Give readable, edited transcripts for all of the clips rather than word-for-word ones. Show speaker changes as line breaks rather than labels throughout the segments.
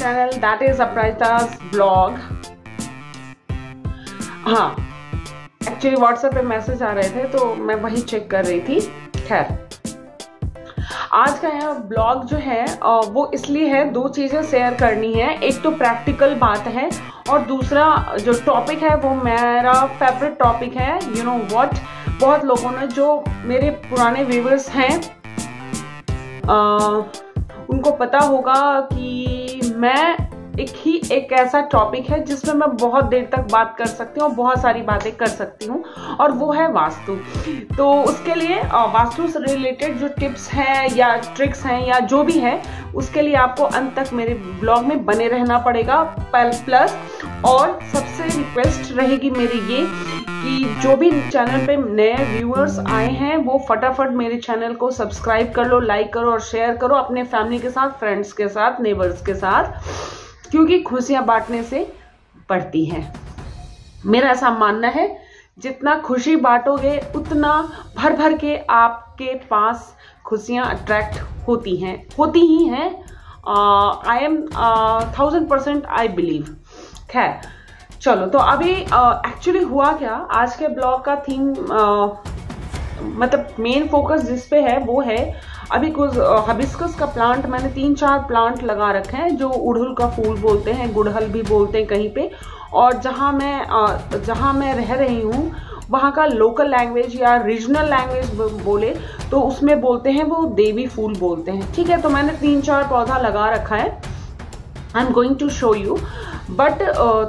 channel, that is Aparajita's blog. हाँ, actually WhatsApp पे message आ रहे थे तो मैं वही चेक कर रही थी। खैर, आज का यह ब्लॉग जो है वो इसलिए है, दो चीज़ें शेयर करनी है। एक तो प्रैक्टिकल बात है और दूसरा जो टॉपिक है वो मेरा फेवरेट टॉपिक है। यू नो व्हाट, बहुत लोगों ने जो मेरे पुराने व्यूअर्स हैं उनको पता होगा कि मैं एक ऐसा टॉपिक है जिसमें मैं बहुत देर तक बात कर सकती हूँ, बहुत सारी बातें कर सकती हूँ, और वो है वास्तु। तो उसके लिए वास्तु से रिलेटेड जो टिप्स हैं या ट्रिक्स हैं या जो भी है, उसके लिए आपको अंत तक मेरे ब्लॉग में बने रहना पड़ेगा। प्लस और सबसे रिक्वेस्ट रहेगी मेरी ये कि जो भी चैनल पे नए व्यूअर्स आए हैं वो फटाफट मेरे चैनल को सब्सक्राइब कर लो, लाइक करो और शेयर करो अपने फैमिली के साथ, फ्रेंड्स के साथ, नेबर्स के साथ, क्योंकि खुशियां बांटने से बढ़ती हैं। मेरा ऐसा मानना है, जितना खुशी बांटोगे उतना भर भर के आपके पास खुशियां अट्रैक्ट होती ही हैं। I am 1000% I believe. खैर चलो, तो अभी एक्चुअली हुआ क्या, आज के ब्लॉग का थीम मतलब मेन फोकस जिस पे है वो है अभी कुछ हिबिस्कस का प्लांट। मैंने 3-4 प्लांट लगा रखे हैं जो उड़हुल का फूल बोलते हैं, गुड़हल भी बोलते हैं कहीं पे, और जहाँ मैं रह रही हूँ वहाँ का लोकल लैंग्वेज या रीजनल लैंग्वेज बोले तो उसमें बोलते हैं वो देवी फूल बोलते हैं। ठीक है, तो मैंने 3-4 पौधा लगा रखा है। I am going to show you. But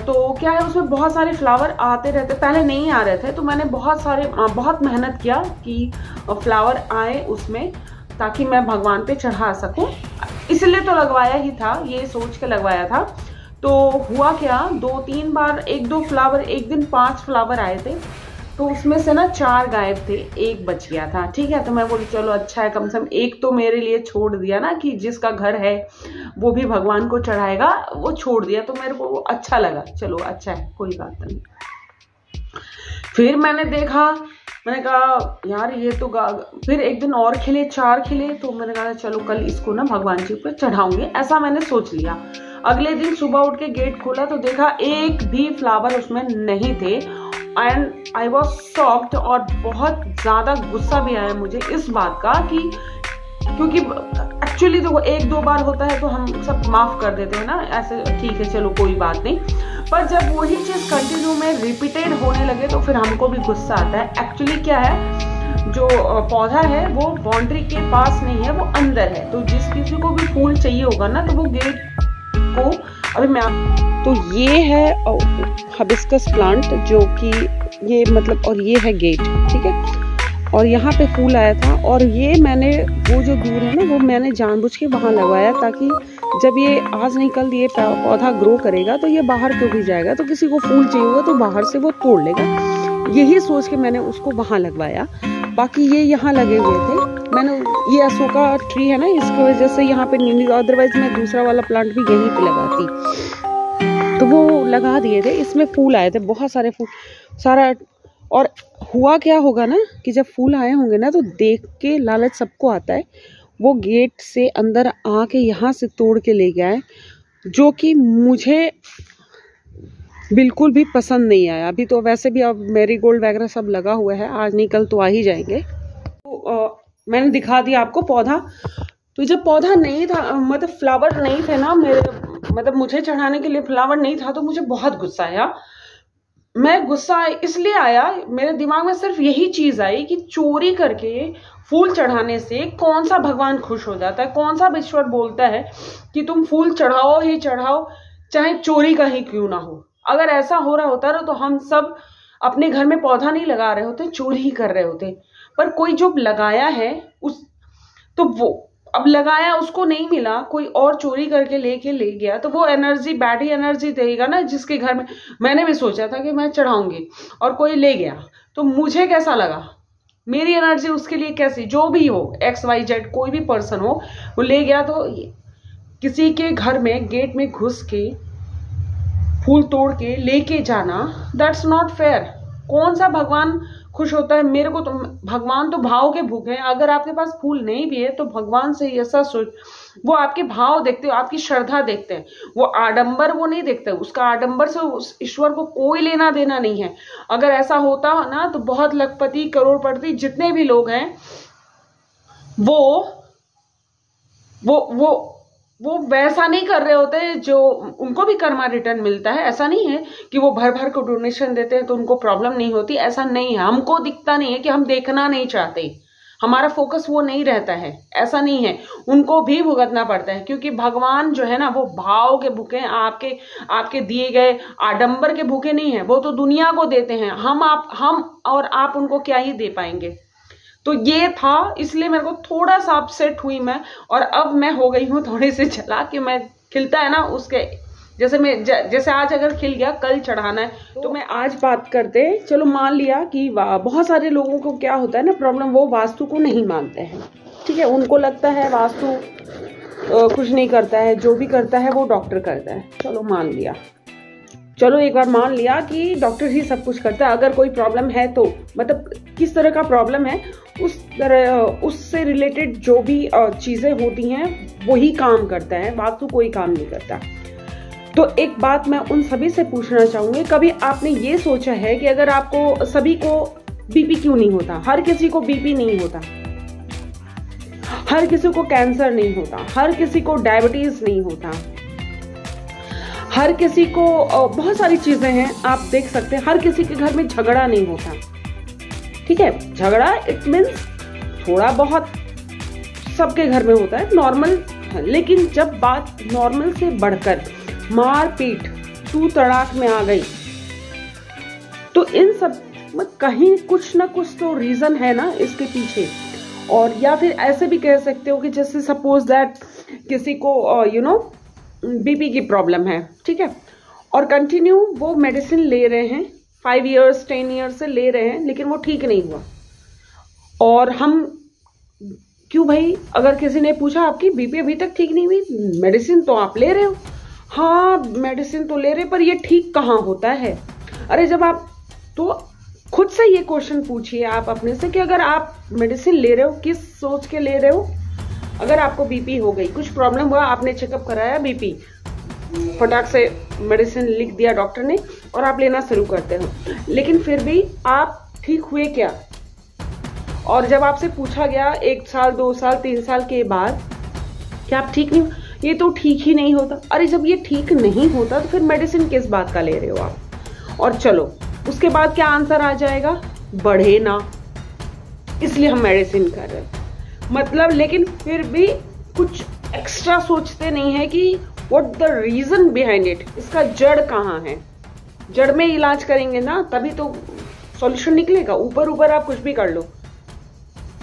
तो क्या है, उसमें बहुत सारे फ्लावर आते रहते, पहले नहीं आ रहे थे, तो मैंने बहुत मेहनत किया कि फ्लावर आए उसमें, ताकि मैं भगवान पे चढ़ा सकूं। इसलिए तो लगवाया ही था, ये सोच के लगवाया था। तो हुआ क्या, 2-3 बार 1-2 फ्लावर, एक दिन 5 फ्लावर आए थे, तो उसमें से ना 4 गायब थे, 1 बच गया था। ठीक है, तो मैं बोली चलो अच्छा है, कम से कम एक तो मेरे लिए छोड़ दिया ना, कि जिसका घर है वो भी भगवान को चढ़ाएगा, वो छोड़ दिया, तो मेरे को वो अच्छा लगा। चलो अच्छा है, कोई बात नहीं। फिर मैंने देखा, मैंने कहा यार ये तो फिर एक दिन और खिले, 4 खिले, तो मैंने कहा चलो कल इसको ना भगवान जी पर चढ़ाऊंगे, ऐसा मैंने सोच लिया। अगले दिन सुबह उठ के गेट खोला तो देखा एक भी फ्लावर उसमें नहीं थे, एंड आई वॉज शॉक्ड, और बहुत ज़्यादा गुस्सा भी आया मुझे इस बात का कि क्योंकि एक्चुअली तो 1-2 बार होता है तो हम सब माफ़ कर देते हैं ना, ऐसे ठीक है चलो कोई बात नहीं। पर जब वही चीज़ कंटिन्यू में रिपीटेड होने लगे तो फिर हमको भी गुस्सा आता है। एक्चुअली क्या है, जो पौधा है वो बाउंड्री के पास नहीं है, वो अंदर है, तो जिस किसी को भी फूल चाहिए होगा ना तो वो गेट को, अभी मैं तो ये है हिबिस्कस प्लांट जो कि ये मतलब, और ये है गेट। ठीक है, और यहाँ पे फूल आया था, और ये मैंने वो जो दूर है ना वो मैंने जानबूझ के वहाँ लगवाया, ताकि जब ये आज नहीं कल ये पौधा ग्रो करेगा तो ये बाहर क्यों भी जाएगा, तो किसी को फूल चाहिए होगा तो बाहर से वो तोड़ लेगा। यही सोच के मैंने उसको वहाँ लगवाया। बाकी ये यहाँ लगे हुए थे, मैंने ये अशोका ट्री है ना, इसकी वजह से यहाँ पे नहीं, अदरवाइज मैं दूसरा वाला प्लांट भी यहीं पे लगाती, तो वो लगा दिए थे। इसमें फूल आए थे, बहुत सारे फूल, सारा। और हुआ क्या होगा ना कि जब फूल आए होंगे ना तो देख के लालच सबको आता है, वो गेट से अंदर आके यहाँ से तोड़ के ले गया है, जो कि मुझे बिल्कुल भी पसंद नहीं आया। अभी तो वैसे भी अब मैरीगोल्ड वगैरह सब लगा हुआ है, आज नहीं कल तो आ ही जाएंगे। तो मैंने दिखा दिया आपको पौधा। तो जब पौधा नहीं था, मतलब फ्लावर नहीं थे ना मेरे, मतलब मुझे चढ़ाने के लिए फ्लावर नहीं था, तो मुझे बहुत गुस्सा आया। मैं गुस्सा इसलिए आया, मेरे दिमाग में सिर्फ यही चीज आई कि चोरी करके फूल चढ़ाने से कौन सा भगवान खुश हो जाता है, कौन सा ईश्वर बोलता है कि तुम फूल चढ़ाओ ही चढ़ाओ, चाहे चोरी का ही क्यों ना हो। अगर ऐसा हो रहा होता ना तो हम सब अपने घर में पौधा नहीं लगा रहे होते, चोरी ही कर रहे होते। पर कोई जो लगाया है उस, तो वो अब लगाया, उसको नहीं मिला, कोई और चोरी करके ले गया, तो वो एनर्जी बैड ही एनर्जी देगा ना जिसके घर में। मैंने भी सोचा था कि मैं चढ़ाऊंगी और कोई ले गया तो मुझे कैसा लगा, मेरी एनर्जी उसके लिए कैसी, जो भी हो XYZ कोई भी पर्सन हो, वो ले गया। तो किसी के घर में गेट में घुस के फूल तोड़ के लेके जाना, दैट्स नॉट फेयर। कौन सा भगवान खुश होता है। मेरे को तो भगवान तो भाव के भूखे हैं। अगर आपके पास फूल नहीं भी है तो भगवान से ऐसा सोच, वो आपके भाव देखते हो, आपकी श्रद्धा देखते हैं, वो आडंबर वो नहीं देखते। उसका आडंबर से उस ईश्वर को कोई लेना देना नहीं है। अगर ऐसा होता ना तो बहुत लखपति करोड़पति जितने भी लोग हैं वो वो वो वो वैसा नहीं कर रहे होते जो उनको भी कर्मा रिटर्न मिलता है। ऐसा नहीं है कि वो भर भर को डोनेशन देते हैं तो उनको प्रॉब्लम नहीं होती, ऐसा नहीं है। हमको दिखता नहीं है कि हम देखना नहीं चाहते, हमारा फोकस वो नहीं रहता है, ऐसा नहीं है। उनको भी भुगतना पड़ता है क्योंकि भगवान जो है ना वो भाव के भूखे हैं, आपके दिए गए आडंबर के भूखे नहीं है। वो तो दुनिया को देते हैं, हम और आप उनको क्या ही दे पाएंगे। तो ये था, इसलिए मेरे को थोड़ा सा अपसेट हुई मैं। और अब मैं हो गई हूँ थोड़ी सी चला कि मैं खिलता है ना उसके जैसे आज अगर खिल गया कल चढ़ाना है। तो मैं आज बात करते, चलो मान लिया कि बहुत सारे लोगों को क्या होता है ना प्रॉब्लम, वो वास्तु को नहीं मानते हैं। ठीक है, उनको लगता है वास्तु कुछ नहीं करता है, जो भी करता है वो डॉक्टर करता है। चलो एक बार मान लिया कि डॉक्टर ही सब कुछ करता है। अगर कोई प्रॉब्लम है तो मतलब किस तरह का प्रॉब्लम है उससे रिलेटेड जो भी चीजें होती हैं वही काम करता है, वास्तु कोई काम नहीं करता। तो एक बात मैं उन सभी से पूछना चाहूंगी, कभी आपने ये सोचा है कि अगर आपको सभी को बीपी क्यों नहीं होता? हर किसी को बीपी नहीं होता, हर किसी को कैंसर नहीं होता, हर किसी को डायबिटीज नहीं होता, हर किसी को बहुत सारी चीजें हैं आप देख सकते हैं। हर किसी के घर में झगड़ा नहीं होता। ठीक है, झगड़ा इट मीन्स थोड़ा बहुत सबके घर में होता है, नॉर्मल। लेकिन जब बात नॉर्मल से बढ़कर मारपीट तू तड़ाक में आ गई तो इन सब में कहीं कुछ ना कुछ तो रीजन है ना इसके पीछे। और या फिर ऐसे भी कह सकते हो कि जैसे सपोज दैट किसी को बीपी की प्रॉब्लम है, ठीक है, और कंटिन्यू वो मेडिसिन ले रहे हैं 5 years 10 years से ले रहे हैं, लेकिन वो ठीक नहीं हुआ। और हम क्यों भाई, अगर किसी ने पूछा आपकी बीपी अभी तक ठीक नहीं हुई, मेडिसिन तो आप ले रहे हो। हाँ मेडिसिन तो ले रहे, पर ये ठीक कहाँ होता है? अरे जब आप तो खुद से ये क्वेश्चन पूछिए आप अपने से कि अगर आप मेडिसिन ले रहे हो किस सोच के ले रहे हो? अगर आपको बीपी हो गई, कुछ प्रॉब्लम हुआ, आपने चेकअप कराया, बीपी, फटाक से मेडिसिन लिख दिया डॉक्टर ने और आप लेना शुरू करते हो, लेकिन फिर भी आप ठीक हुए क्या? और जब आपसे पूछा गया 1 साल 2 साल 3 साल के बाद क्या आप ठीक नहीं, ये तो ठीक ही नहीं होता। अरे जब ये ठीक नहीं होता तो फिर मेडिसिन किस बात का ले रहे हो आप? और चलो उसके बाद क्या आंसर आ जाएगा? बढ़े ना, इसलिए हम मेडिसिन कर रहे हैं। मतलब लेकिन फिर भी कुछ एक्स्ट्रा सोचते नहीं है कि what the reason behind it, इसका जड़ कहाँ है। जड़ में इलाज करेंगे ना तभी तो सॉल्यूशन निकलेगा। ऊपर ऊपर आप कुछ भी कर लो,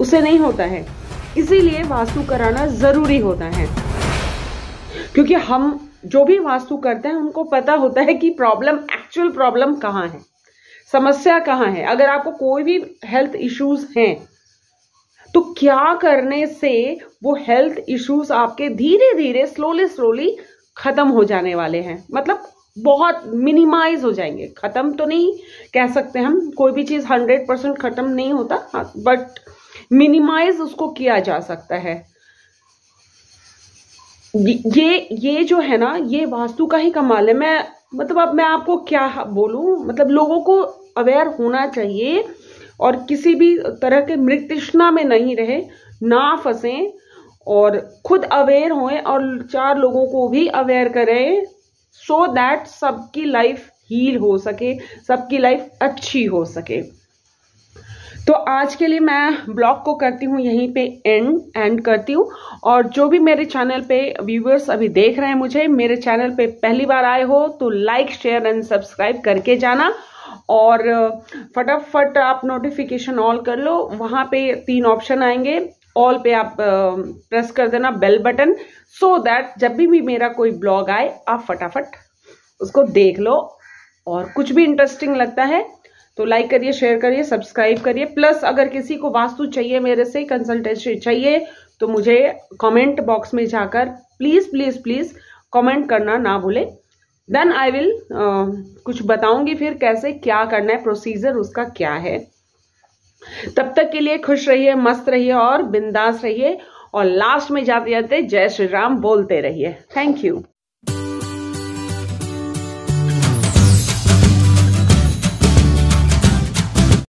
उसे नहीं होता है। इसीलिए वास्तु कराना जरूरी होता है, क्योंकि हम जो भी वास्तु करते हैं उनको पता होता है कि प्रॉब्लम, एक्चुअल प्रॉब्लम कहाँ है, समस्या कहाँ है। अगर आपको कोई भी हेल्थ इश्यूज हैं तो क्या करने से वो हेल्थ इश्यूज आपके धीरे धीरे स्लोली खत्म हो जाने वाले हैं। मतलब बहुत मिनिमाइज हो जाएंगे। खत्म तो नहीं कह सकते हम, कोई भी चीज 100% खत्म नहीं होता, बट मिनिमाइज उसको किया जा सकता है। ये जो है ना, ये वास्तु का ही कमाल है। अब मैं आपको क्या बोलूं, मतलब लोगों को अवेयर होना चाहिए और किसी भी तरह के मृत तृष्णा में नहीं रहे, ना फंसे और खुद अवेयर होएं और 4 लोगों को भी अवेयर करें, सो दैट सबकी लाइफ हील हो सके, सबकी लाइफ अच्छी हो सके। तो आज के लिए मैं ब्लॉग को करती हूँ यहीं पे एंड करती हूँ। और जो भी मेरे चैनल पे व्यूअर्स अभी देख रहे हैं मुझे, मेरे चैनल पे पहली बार आए हो तो लाइक शेयर एंड सब्सक्राइब करके जाना। और फटाफट आप नोटिफिकेशन ऑल कर लो, वहां पे 3 ऑप्शन आएंगे, ऑल पे आप प्रेस कर देना बेल बटन, सो दैट जब भी मेरा कोई ब्लॉग आए आप फटाफट उसको देख लो। और कुछ भी इंटरेस्टिंग लगता है तो लाइक करिए, शेयर करिए, सब्सक्राइब करिए। प्लस अगर किसी को वास्तु चाहिए, मेरे से कंसल्टेशन चाहिए, तो मुझे कमेंट बॉक्स में जाकर प्लीज प्लीज प्लीज कमेंट करना ना भूले। देन आई विल कुछ बताऊंगी फिर कैसे क्या करना है, प्रोसीजर उसका क्या है। तब तक के लिए खुश रहिए, मस्त रहिए और बिंदास रहिए, और लास्ट में जाते जाते जय श्री राम बोलते रहिए। Thank you.